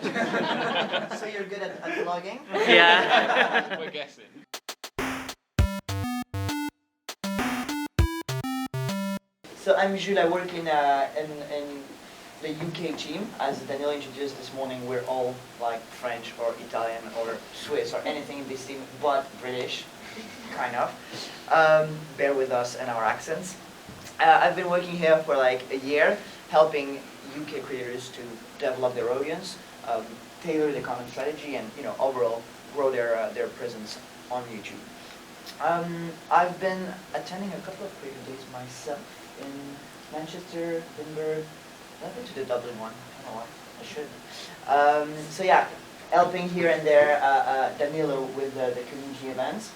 So you're good at vlogging? Yeah. We're guessing. So I'm Jules, I work in the UK team. As Daniel introduced this morning, we're all like French or Italian or Swiss or anything in this team but British, kind of. Bear with us and our accents. I've been working here for like a year, helping UK creators to develop their audience, tailor the content strategy, and overall grow their presence on YouTube. I've been attending a couple of creator days myself in Manchester, Edinburgh. I've been to the Dublin one. I don't know why. I should. So yeah, helping here and there Danilo with the community events.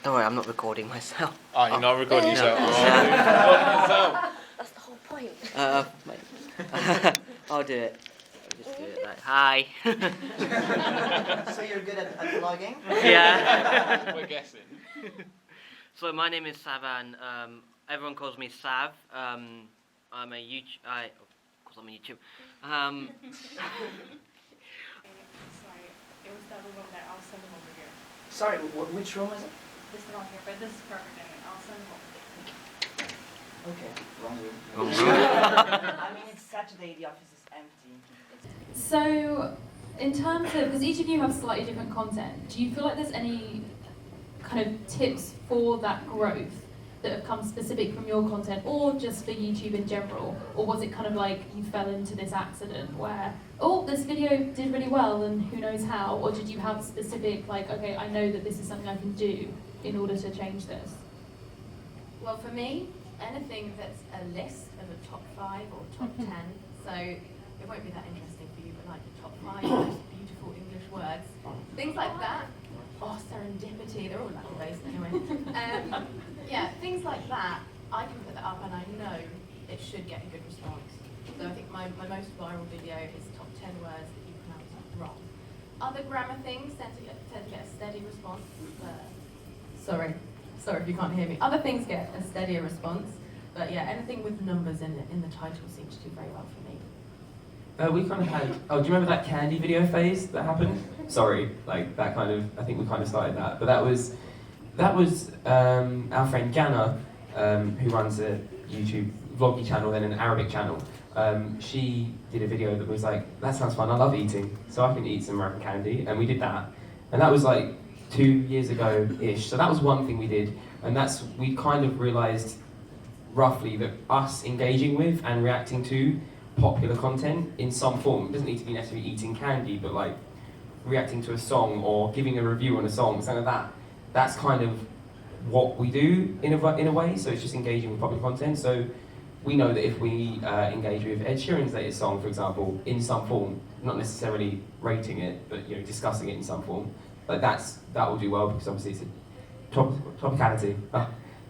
Don't worry, I'm not recording myself. Oh, you're not recording yourself? No. Oh, you're recording yourself? That's the whole point. I'll do it. I'll just do it like, hi. So you're good at vlogging? Yeah. We're guessing. So my name is Savan. Everyone calls me Sav. I'm a YouTube. Of course, I'm a YouTube. Sorry, it was the other one that I'll send them over here. Sorry, which room is it? This one here, but this is perfect anyway. I'll send them over. Okay, wrong room. Wrong room. I mean, it's Saturday, the office is empty. So, in terms of, because each of you have slightly different content, do you feel like there's any kind of tips for that growth that have come specific from your content, or just for YouTube in general? Or was it kind of like you fell into this accident where, oh, this video did really well and who knows how? Or did you have specific, like, okay, I know that this is something I can do in order to change this? Well, for me, anything that's a list of a top 5 or top 10, so it won't be that interesting for you, but like the top 5 most beautiful English words, things like that. Oh, serendipity, they're all Latin-based anyway. Yeah, things like that, I can put that up and I know it should get a good response. So I think my most viral video is top 10 words that you pronounce wrong. Other grammar things tend to get a steady response. Sorry if you can't hear me. Other things get a steadier response, but yeah, anything with numbers in the title seems to do very well for me. We kind of had, do you remember that candy video phase that happened? Sorry, like that kind of, I think we kind of started that, but that was our friend Jana, who runs a YouTube vloggy channel, then an Arabic channel. She did a video that was like, that sounds fun, I love eating, so I can eat some American candy, and we did that. And that was like 2 years ago-ish, so that was one thing we did, and we kind of realised roughly that us engaging with and reacting to popular content in some form, it doesn't need to be necessarily eating candy, but like reacting to a song or giving a review on a song, something like that. That's kind of what we do in a way, so it's just engaging with popular content. So we know that if we engage with Ed Sheeran's latest song, for example, in some form, not necessarily rating it, but discussing it in some form, but that will do well because obviously it's a topicality.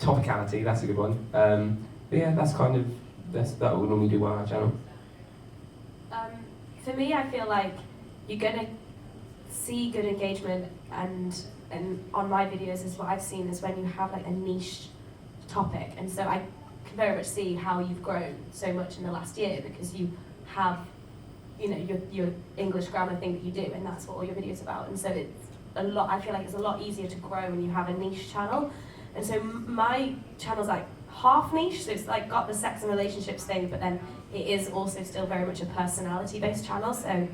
Topicality, that's a good one. But yeah, that will normally do well on our channel. For me, I feel like you're gonna see good engagement and on my videos is what I've seen is when you have like a niche topic, and so I can very much see how you've grown so much in the last year because you have your English grammar thing that you do, and that's what all your videos about, and so it's a lot. I feel like it's a lot easier to grow when you have a niche channel, and so my channel's like half niche, so it's like got the sex and relationships thing, but then it is also still very much a personality based channel, so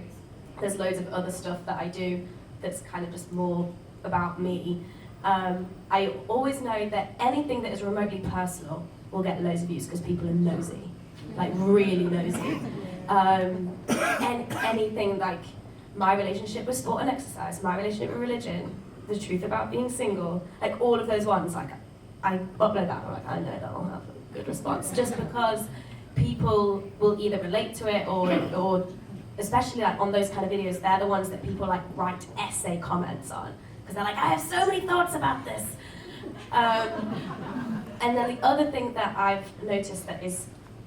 there's loads of other stuff that I do that's kind of just more about me. I always know that anything that is remotely personal will get loads of views because people are nosy, like really nosy. And anything like my relationship with sport and exercise, my relationship with religion, the truth about being single, like all of those ones, like I upload that, I'm like, I know that will have a good response, just because people will either relate to it or especially like on those kind of videos, they're the ones that people like write essay comments on, because they're like, I have so many thoughts about this. And then the other thing that I've noticed that is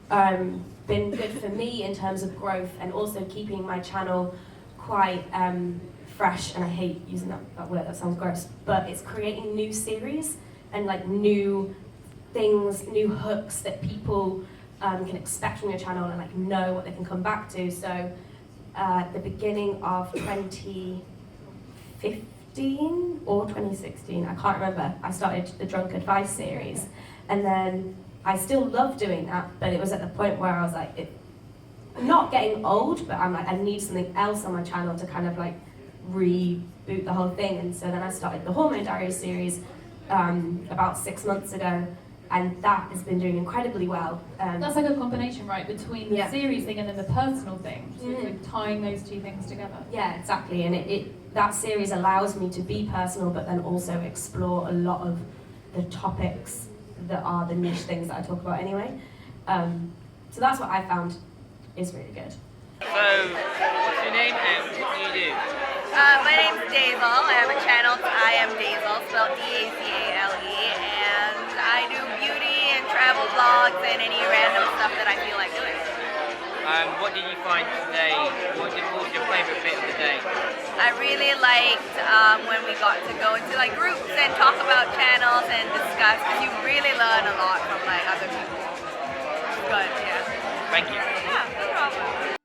been good for me in terms of growth and also keeping my channel quite fresh, and I hate using that word, that sounds gross, but it's creating new series and like new things, new hooks that people can expect from your channel and like know what they can come back to. So the beginning of 2015 or 2016, I can't remember. I started the Drunk Advice series, and then I still love doing that, but it was at the point where I was like, I'm not getting old, but I'm like, I need something else on my channel to kind of like reboot the whole thing. And so then I started the Hormone Diaries series about 6 months ago, and that has been doing incredibly well. That's like a combination, right, between the Yeah. series thing and then the personal thing, so Mm. like tying those two things together. Yeah, exactly. And that series allows me to be personal, but then also explore a lot of the topics that are the niche things that I talk about anyway. So that's what I found is really good. So, what's your name and what do you do? My name's Dazale. I have a channel, it's iamdazale, spelled D-A-Z-A-L-E, and I do beauty and travel vlogs and any random stuff that I feel like doing. What did you find today? What was your favourite bit of the day? I really liked when we got to go into like groups and talk about channels and discuss, because you really learn a lot from like other people. It's good, yeah. Thank you. Yeah, no problem.